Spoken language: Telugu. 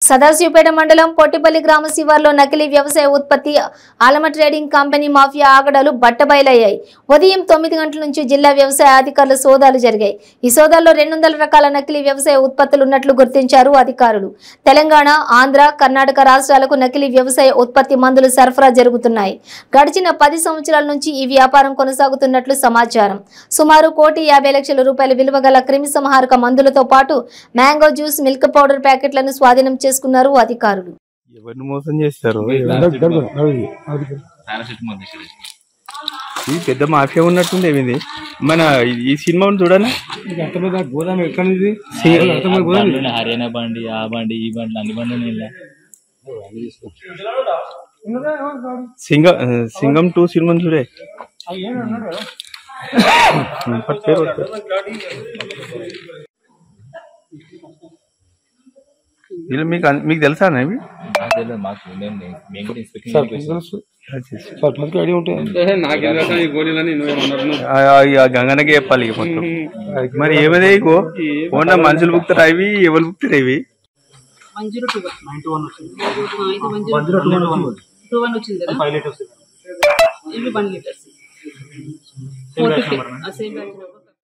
సదాశివపేట మండలం పొట్టిపల్లి గ్రామ శివార్లో నకిలీ వ్యవసాయ ఉత్పత్తి ఆలమ ట్రేడింగ్ కంపెనీ మాఫియా ఆగడాలు బట్టబయలయ్యాయి. ఉదయం 9 గంటల నుంచి జిల్లా వ్యవసాయ అధికారుల సోదాలు జరిగాయి. ఈ సోదాల్లో 200 రకాల నకిలీ వ్యవసాయ ఉత్పత్తులు ఉన్నట్లు గుర్తించారు అధికారులు. తెలంగాణ, ఆంధ్ర, కర్ణాటక రాష్ట్రాలకు నకిలీ వ్యవసాయ ఉత్పత్తి మందులు సరఫరా జరుగుతున్నాయి. గడిచిన 10 సంవత్సరాల నుంచి ఈ వ్యాపారం కొనసాగుతున్నట్లు సమాచారం. సుమారు 1,50,00,000 రూపాయల విలువ గల క్రిమి సంహారక మందులతో పాటు మ్యాంగో జ్యూస్, మిల్క్ పౌడర్ ప్యాకెట్లను స్వాధీనం చేసుకున్నారు అధికారులు. ఎవరిని మోసం చేస్తారు? ఇది పెద్ద మాఫియా ఉన్నట్టుంది. ఏమిది మన ఈ సినిమా చూడనా? హర్యానా బండి, ఆ బండి, ఈ బండి, అన్ని బండి. సింగం 2 సినిమా చూడే. మీకు తెలుసా? గంగనకి చెప్పాలి మొత్తం. మరి ఏమదే ఓన్గా మనుషులు బుక్తారు, అవి ఎవరు బుక్తారు? ఇవి ఇవి 1 లీటర్స్